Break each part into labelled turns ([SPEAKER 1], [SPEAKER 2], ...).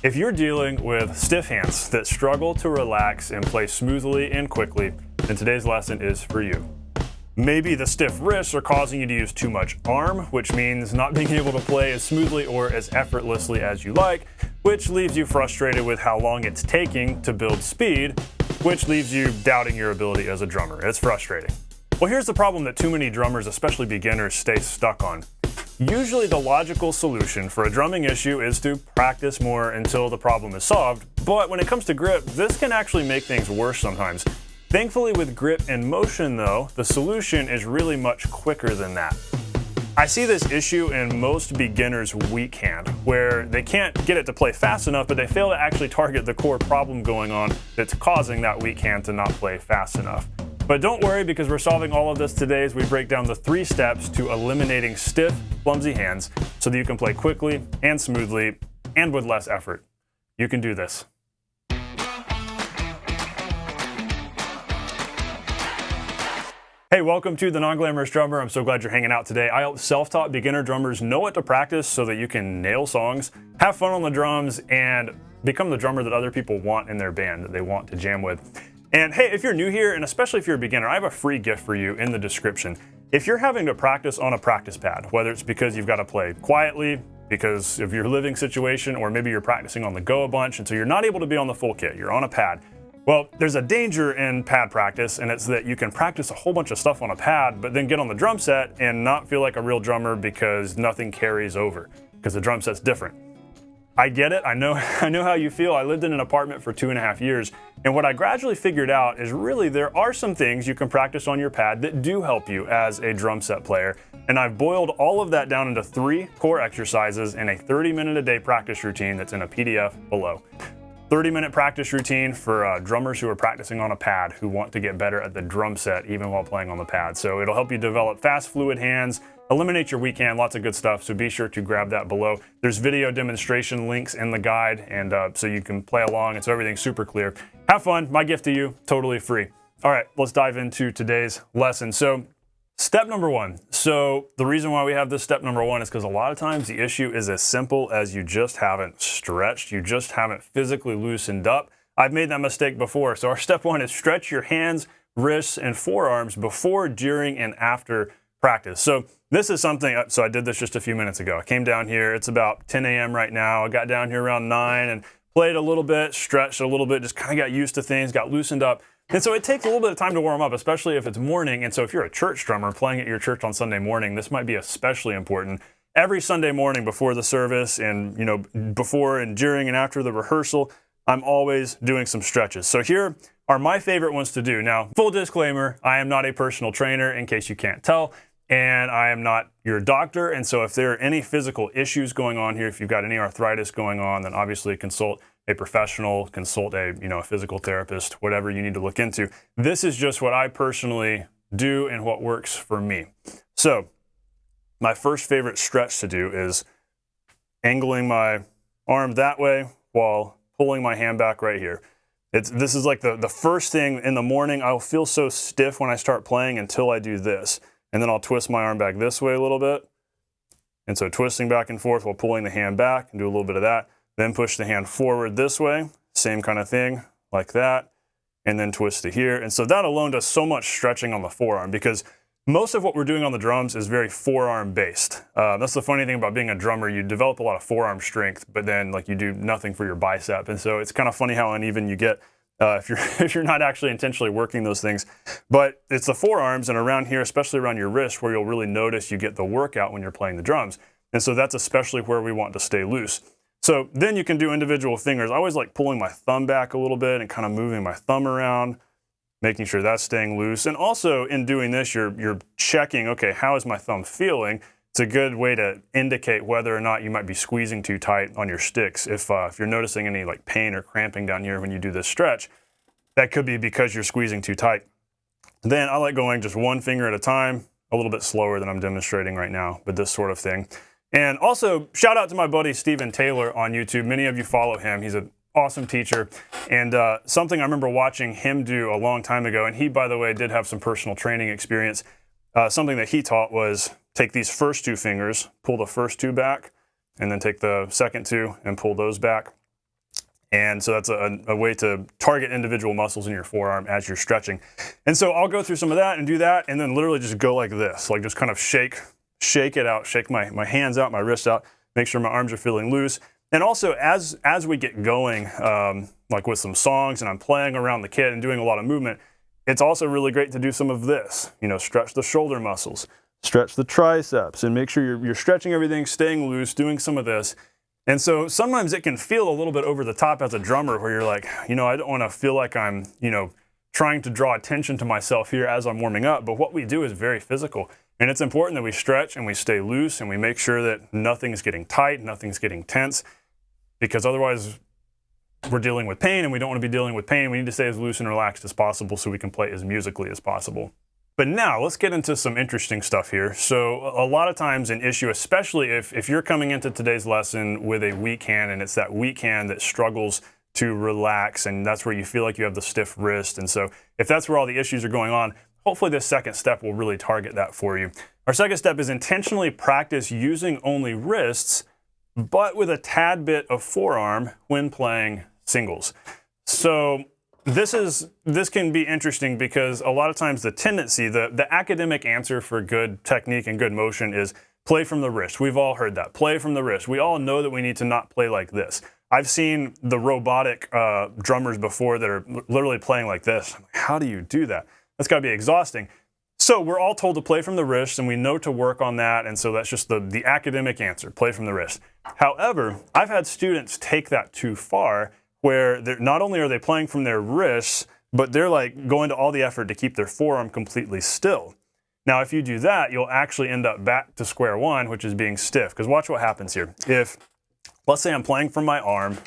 [SPEAKER 1] If you're dealing with stiff hands that struggle to relax and play smoothly and quickly, then today's lesson is for you. Maybe the stiff wrists are causing you to use too much arm, which means not being able to play as smoothly or as effortlessly as you like, which leaves you frustrated with how long it's taking to build speed, which leaves you doubting your ability as a drummer. It's frustrating. Well, here's the problem that too many drummers, especially beginners, stay stuck on. Usually the logical solution for a drumming issue is to practice more until the problem is solved, but when it comes to grip, this can actually make things worse sometimes. Thankfully with grip and motion though, the solution is really much quicker than that. I see this issue in most beginners' weak hand, where they can't get it to play fast enough, but they fail to actually target the core problem going on that's causing that weak hand to not play fast enough. But don't worry, because we're solving all of this today as we break down the 3 steps to eliminating stiff, clumsy hands so that you can play quickly and smoothly and with less effort. You can do this. Hey, welcome to The Non-Glamorous Drummer. I'm so glad you're hanging out today. I help self-taught beginner drummers know what to practice so that you can nail songs, have fun on the drums, and become the drummer that other people want in their band, that they want to jam with. And hey, if you're new here, and especially if you're a beginner, I have a free gift for you in the description. If you're having to practice on a practice pad, whether it's because you've got to play quietly, because of your living situation, or maybe you're practicing on the go a bunch, and so you're not able to be on the full kit, you're on a pad. Well, there's a danger in pad practice, and it's that you can practice a whole bunch of stuff on a pad, but then get on the drum set and not feel like a real drummer because nothing carries over, because the drum set's different. I get it. I know how you feel. I lived in an apartment for 2.5 years, and what I gradually figured out is really there are some things you can practice on your pad that do help you as a drum set player, and I've boiled all of that down into 3 core exercises in a 30-minute-a-day practice routine that's in a PDF below. 30-minute practice routine for drummers who are practicing on a pad who want to get better at the drum set even while playing on the pad. So it'll help you develop fast, fluid hands, eliminate your weak hand, lots of good stuff. So be sure to grab that below. There's video demonstration links in the guide, and so you can play along, and so everything's super clear. Have fun. My gift to you, totally free. All right, let's dive into today's lesson. So step number 1. So the reason why we have this step number 1 is because a lot of times the issue is as simple as you just haven't stretched, you just haven't physically loosened up. I've made that mistake before. So our step 1 is stretch your hands, wrists, and forearms before, during, and after practice. So this is something, so I did this just a few minutes ago. I came down here, it's about 10 a.m. right now. I got down here around 9 and played a little bit, stretched a little bit, just kind of got used to things, got loosened up. And so it takes a little bit of time to warm up, especially if it's morning. And so if you're a church drummer playing at your church on Sunday morning, this might be especially important. Every Sunday morning before the service, and before and during and after the rehearsal, I'm always doing some stretches. So here are my favorite ones to do. Now, full disclaimer, I am not a personal trainer, in case you can't tell, and I am not your doctor. And so if there are any physical issues going on here, if you've got any arthritis going on, then obviously consult a professional, consult a physical therapist, whatever you need to look into. This is just what I personally do and what works for me. So my first favorite stretch to do is angling my arm that way while pulling my hand back right here. This is like the first thing in the morning. I'll feel so stiff when I start playing until I do this. And then I'll twist my arm back this way a little bit. And so twisting back and forth while pulling the hand back, and do a little bit of that. Then push the hand forward this way, same kind of thing, like that, and then twist to here. And so that alone does so much stretching on the forearm, because most of what we're doing on the drums is very forearm based. That's the funny thing about being a drummer. You develop a lot of forearm strength, but then you do nothing for your bicep. And so it's kind of funny how uneven you get if you're not actually intentionally working those things. But it's the forearms and around here, especially around your wrist, where you'll really notice you get the workout when you're playing the drums. And so that's especially where we want to stay loose. So then you can do individual fingers. I always like pulling my thumb back a little bit and kind of moving my thumb around, making sure that's staying loose. And also in doing this, you're checking, okay, how is my thumb feeling? It's a good way to indicate whether or not you might be squeezing too tight on your sticks. If you're noticing any pain or cramping down here when you do this stretch, that could be because you're squeezing too tight. Then I like going just one finger at a time, a little bit slower than I'm demonstrating right now, but this sort of thing. And also, shout out to my buddy Stephen Taylor on YouTube. Many of you follow him. He's an awesome teacher. And something I remember watching him do a long time ago, and he, by the way, did have some personal training experience. Something that he taught was take these first 2 fingers, pull the first 2 back, and then take the second 2 and pull those back. And so that's a way to target individual muscles in your forearm as you're stretching. And so I'll go through some of that and do that, and then literally just go like this, like just kind of shake it out, shake my hands out, my wrists out, make sure my arms are feeling loose. And also as we get going, like with some songs and I'm playing around the kit and doing a lot of movement, it's also really great to do some of this, stretch the shoulder muscles, stretch the triceps, and make sure you're stretching everything, staying loose, doing some of this. And so sometimes it can feel a little bit over the top as a drummer where you're like, I don't want to feel like I'm, trying to draw attention to myself here as I'm warming up. But what we do is very physical. And it's important that we stretch and we stay loose and we make sure that nothing's getting tight, nothing's getting tense, because otherwise we're dealing with pain and we don't want to be dealing with pain. We need to stay as loose and relaxed as possible so we can play as musically as possible. But now let's get into some interesting stuff here. So a lot of times an issue, especially if you're coming into today's lesson with a weak hand and it's that weak hand that struggles to relax and that's where you feel like you have the stiff wrist. And so if that's where all the issues are going on, hopefully this second step will really target that for you. Our second step is intentionally practice using only wrists, but with a tad bit of forearm when playing singles. So this can be interesting because a lot of times the tendency, the academic answer for good technique and good motion is play from the wrist. We've all heard that. Play from the wrist. We all know that we need to not play like this. I've seen the robotic drummers before that are literally playing like this. How do you do that? That's got to be exhausting. So we're all told to play from the wrist, and we know to work on that, and so that's just the academic answer, play from the wrist. However, I've had students take that too far, where not only are they playing from their wrists, but they're like going to all the effort to keep their forearm completely still. Now, if you do that, you'll actually end up back to square one, which is being stiff, because watch what happens here. If, let's say I'm playing from my arm,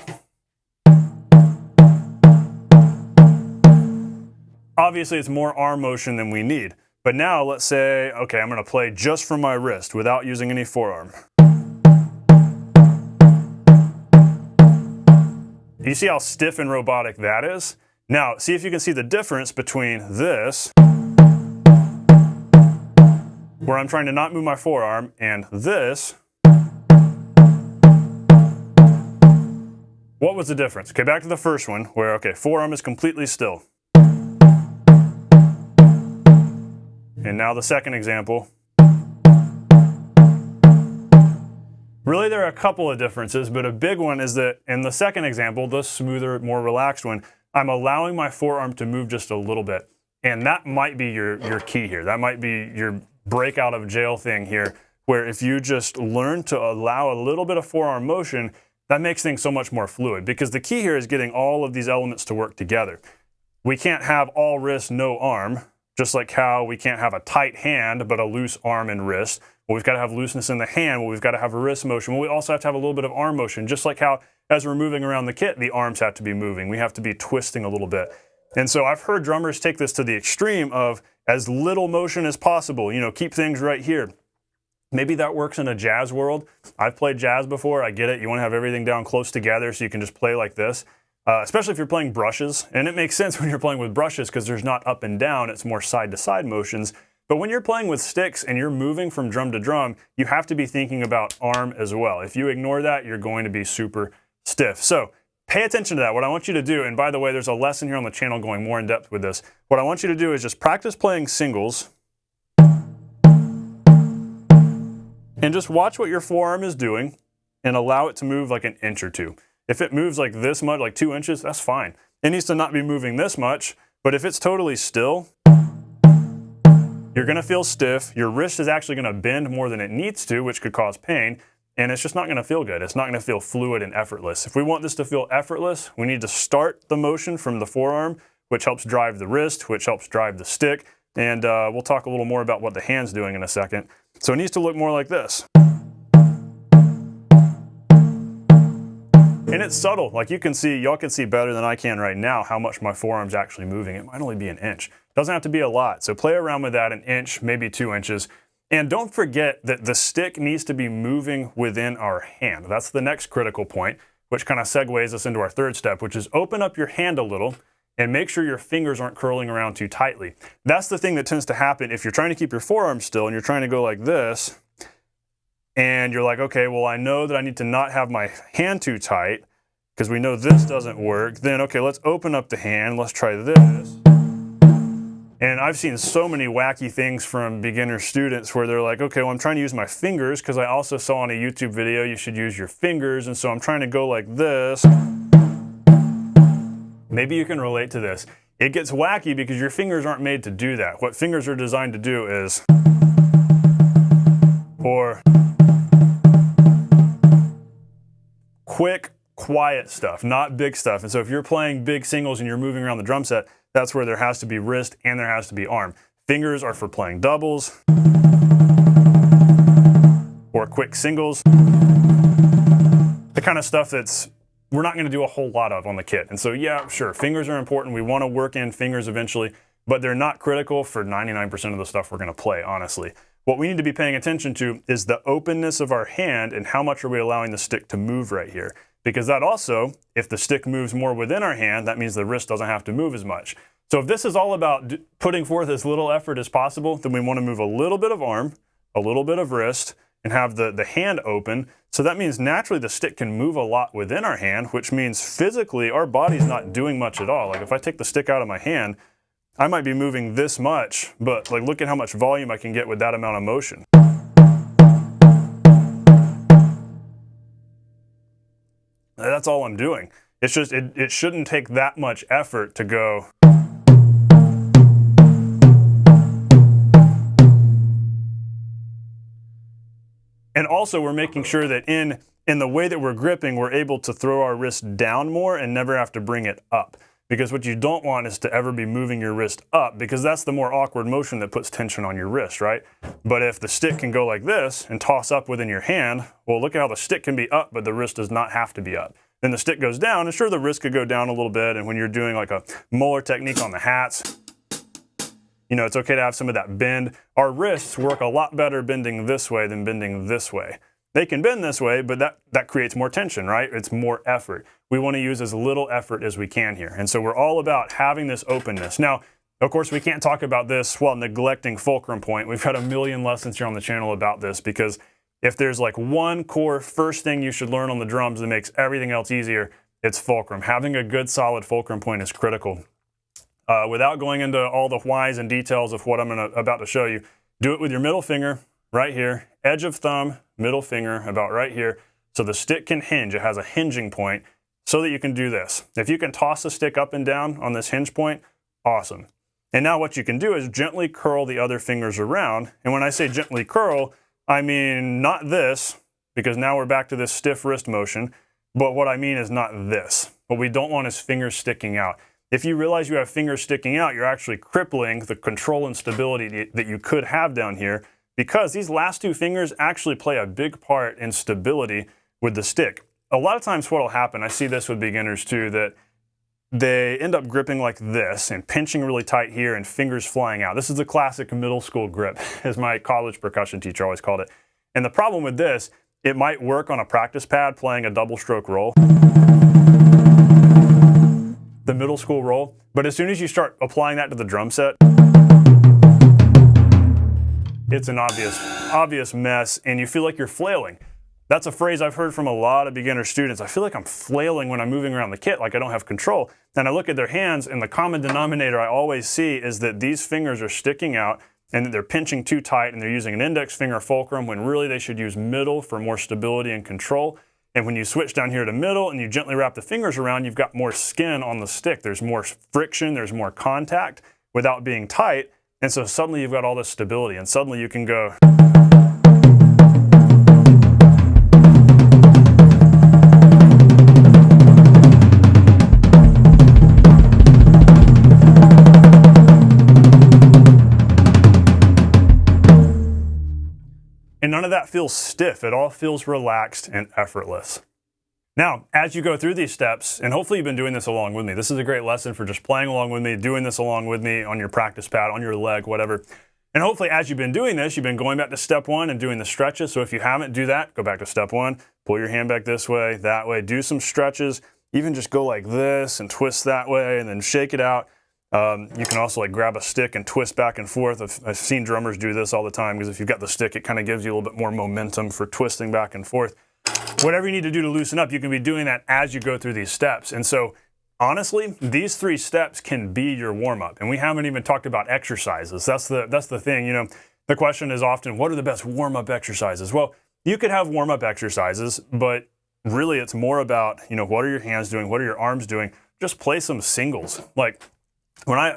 [SPEAKER 1] obviously it's more arm motion than we need. But now let's say, okay, I'm going to play just from my wrist without using any forearm. You see how stiff and robotic that is? Now, see if you can see the difference between this, where I'm trying to not move my forearm, and this. What was the difference? Okay, back to the first one, where, okay, forearm is completely still. And now the second example. Really, there are a couple of differences, but a big one is that in the second example, the smoother, more relaxed one, I'm allowing my forearm to move just a little bit. And that might be your key here. That might be your break out of jail thing here, where if you just learn to allow a little bit of forearm motion, that makes things so much more fluid. Because the key here is getting all of these elements to work together. We can't have all wrist, no arm. Just like how we can't have a tight hand, but a loose arm and wrist. Well, we've got to have looseness in the hand. Well, we've got to have a wrist motion. Well, we also have to have a little bit of arm motion. Just like how, as we're moving around the kit, the arms have to be moving. We have to be twisting a little bit. And so I've heard drummers take this to the extreme of as little motion as possible. Keep things right here. Maybe that works in a jazz world. I've played jazz before. I get it. You want to have everything down close together so you can just play like this. Especially if you're playing brushes, and it makes sense when you're playing with brushes because there's not up and down, it's more side-to-side motions. But when you're playing with sticks and you're moving from drum to drum, you have to be thinking about arm as well. If you ignore that, you're going to be super stiff. So pay attention to that. What I want you to do, and by the way, there's a lesson here on the channel going more in depth with this. What I want you to do is just practice playing singles and just watch what your forearm is doing and allow it to move like an inch or two. If it moves like this much, like 2 inches, that's fine. It needs to not be moving this much, but if it's totally still, you're gonna feel stiff. Your wrist is actually gonna bend more than it needs to, which could cause pain, and it's just not gonna feel good. It's not gonna feel fluid and effortless. If we want this to feel effortless, we need to start the motion from the forearm, which helps drive the wrist, which helps drive the stick, and we'll talk a little more about what the hand's doing in a second. So it needs to look more like this. And it's subtle, like you can see, y'all can see better than I can right now how much my forearm's actually moving. It might only be an inch. Doesn't have to be a lot. So play around with that, an inch, maybe 2 inches. And don't forget that the stick needs to be moving within our hand. That's the next critical point, which kind of segues us into our third step, which is open up your hand a little and make sure your fingers aren't curling around too tightly. That's the thing that tends to happen if you're trying to keep your forearm still and you're trying to go like this. And you're like, okay, well, I know that I need to not have my hand too tight. because we know this doesn't work. Then, okay, let's open up the hand. Let's try this. And I've seen so many wacky things from beginner students where they're like, okay, well, I'm trying to use my fingers because I also saw on a YouTube video you should use your fingers. And so I'm trying to go like this. Maybe you can relate to this. It gets wacky because your fingers aren't made to do that. What fingers are designed to do is, or quick, quiet stuff, not big stuff. And so if you're playing big singles and you're moving around the drum set, that's where there has to be wrist and there has to be arm. Fingers are for playing doubles or quick singles. The kind of stuff that's we're not going to do a whole lot of on the kit. And so yeah, sure, fingers are important. We want to work in fingers eventually, but they're not critical for 99% of the stuff we're going to play, honestly. What we need to be paying attention to is the openness of our hand and how much are we allowing the stick to move right here. Because that also, if the stick moves more within our hand, that means the wrist doesn't have to move as much. So if this is all about putting forth as little effort as possible, then we want to move a little bit of arm, a little bit of wrist, and have the hand open. So that means naturally the stick can move a lot within our hand, which means physically our body's not doing much at all. Like if I take the stick out of my hand, I might be moving this much, but like look at how much volume I can get with that amount of motion. That's all I'm doing. It's just, it shouldn't take that much effort to go. And also we're making sure that in the way that we're gripping, we're able to throw our wrist down more and never have to bring it up. Because what you don't want is to ever be moving your wrist up, because that's the more awkward motion that puts tension on your wrist, right? But if the stick can go like this and toss up within your hand, well, look at how the stick can be up, but the wrist does not have to be up. Then the stick goes down, and sure, the wrist could go down a little bit, and when you're doing like a Moeller technique on the hats, you know, it's okay to have some of that bend. Our wrists work a lot better bending this way than bending this way. They can bend this way, but that creates more tension, right? It's more effort. We want to use as little effort as we can here. And so we're all about having this openness. Now, of course, we can't talk about this while neglecting fulcrum point. We've got a million lessons here on the channel about this, because if there's like one core first thing you should learn on the drums that makes everything else easier, it's fulcrum. Having a good solid fulcrum point is critical. Without going into all the whys and details of what I'm about to show you, do it with your middle finger right here, edge of thumb, middle finger about right here, so the stick can hinge. It has a hinging point so that you can do this. If you can toss the stick up and down on this hinge point, awesome. And now what you can do is gently curl the other fingers around. And when I say gently curl, I mean not this, because now we're back to this stiff wrist motion, but what I mean is not this. What we don't want is fingers sticking out. If you realize you have fingers sticking out, you're actually crippling the control and stability that you could have down here, because these last two fingers actually play a big part in stability with the stick. A lot of times what will happen, I see this with beginners too, that they end up gripping like this and pinching really tight here and fingers flying out. This is the classic middle school grip, as my college percussion teacher always called it. And the problem with this, it might work on a practice pad playing a double stroke roll, the middle school roll, but as soon as you start applying that to the drum set, it's an obvious mess, and you feel like you're flailing. That's a phrase I've heard from a lot of beginner students. I feel like I'm flailing when I'm moving around the kit, like I don't have control. And I look at their hands, and the common denominator I always see is that these fingers are sticking out and that they're pinching too tight, and they're using an index finger fulcrum when really they should use middle for more stability and control. And when you switch down here to middle and you gently wrap the fingers around, you've got more skin on the stick. There's more friction, there's more contact without being tight. And so suddenly you've got all this stability, and suddenly you can go. And none of that feels stiff. It all feels relaxed and effortless. Now, as you go through these steps, and hopefully you've been doing this along with me, this is a great lesson for just playing along with me, doing this along with me on your practice pad, on your leg, whatever. And hopefully as you've been doing this, you've been going back to step one and doing the stretches. So if you haven't, do that. Go back to step one, pull your hand back this way, that way, do some stretches, even just go like this and twist that way and then shake it out. You can also like grab a stick and twist back and forth. I've seen drummers do this all the time, because if you've got the stick, it kind of gives you a little bit more momentum for twisting back and forth. whatever you need to do to loosen up, you can be doing that as you go through these steps. And so honestly, these 3 steps can be your warm-up. And we haven't even talked about exercises. That's the thing. You know, the question is often, what are the best warm-up exercises? Well, you could have warm-up exercises, but really it's more about, you know, what are your hands doing? What are your arms doing? Just play some singles. Like right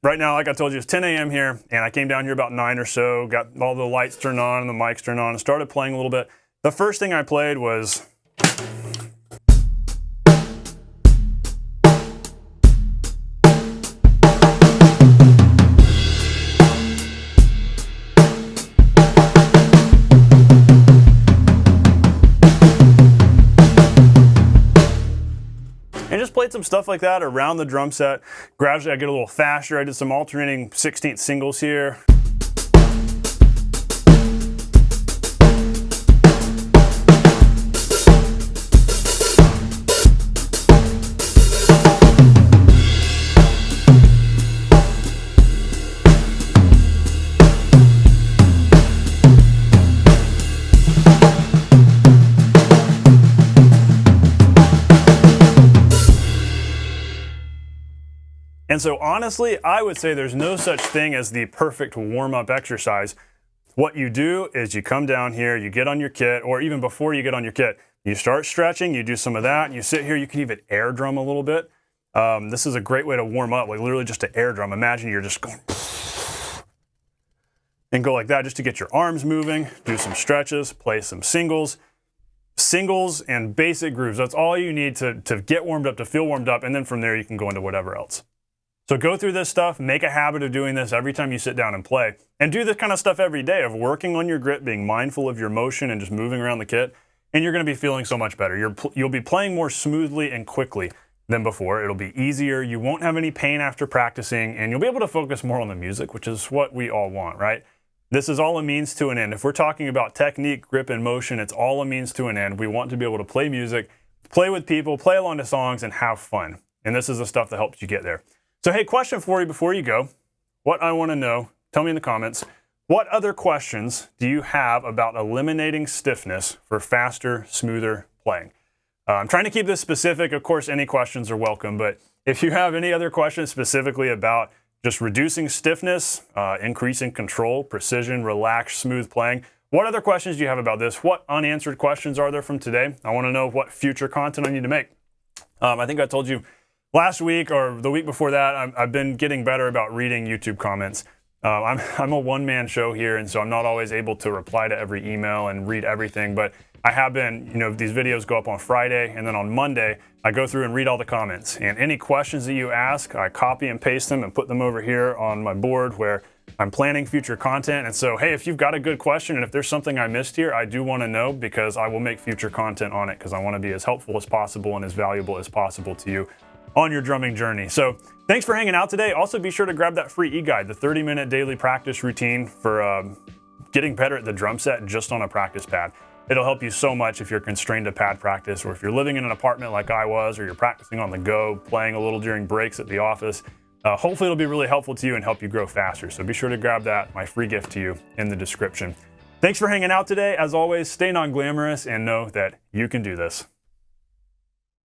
[SPEAKER 1] now, like I told you, it's 10 a.m. here, and I came down here about 9 or so, got all the lights turned on and the mics turned on, and started playing a little bit. The first thing I played was and just played some stuff like that around the drum set. Gradually, I get a little faster. I did some alternating 16th singles here. And so honestly, I would say there's no such thing as the perfect warm-up exercise. What you do is you come down here, you get on your kit, or even before you get on your kit, you start stretching, you do some of that, and you sit here, you can even air drum a little bit. This is a great way to warm up, like literally just to air drum. Imagine you're just going and go like that just to get your arms moving, do some stretches, play some singles. Singles and basic grooves, that's all you need to get warmed up, to feel warmed up, and then from there you can go into whatever else. So go through this stuff, make a habit of doing this every time you sit down and play, and do this kind of stuff every day of working on your grip, being mindful of your motion and just moving around the kit, and you're going to be feeling so much better. You'll be playing more smoothly and quickly than before. It'll be easier. You won't have any pain after practicing, and you'll be able to focus more on the music, which is what we all want, right? This is all a means to an end. If we're talking about technique, grip, and motion, it's all a means to an end. We want to be able to play music, play with people, play along to songs, and have fun. And this is the stuff that helps you get there. So hey, question for you before you go. What I want to know, tell me in the comments, what other questions do you have about eliminating stiffness for faster, smoother playing? I'm trying to keep this specific. Of course, any questions are welcome, but if you have any other questions specifically about just reducing stiffness, increasing control, precision, relaxed, smooth playing, what other questions do you have about this? What unanswered questions are there from today? I want to know what future content I need to make. I think I told you last week or the week before that, I've been getting better about reading YouTube comments. I'm a one-man show here, and so I'm not always able to reply to every email and read everything, but I have been, you know, these videos go up on Friday, and then on Monday, I go through and read all the comments. And any questions that you ask, I copy and paste them and put them over here on my board where I'm planning future content. And so, hey, if you've got a good question and if there's something I missed here, I do want to know, because I will make future content on it, because I want to be as helpful as possible and as valuable as possible to you on your drumming journey. So thanks for hanging out today. Also, be sure to grab that free e-guide, the 30-minute daily practice routine for getting better at the drum set just on a practice pad. It'll help you so much if you're constrained to pad practice, or if you're living in an apartment like I was, or you're practicing on the go, playing a little during breaks at the office. Hopefully it'll be really helpful to you and help you grow faster. So be sure to grab that, my free gift to you, in the description. Thanks for hanging out today. As always, stay non-glamorous and know that you can do this.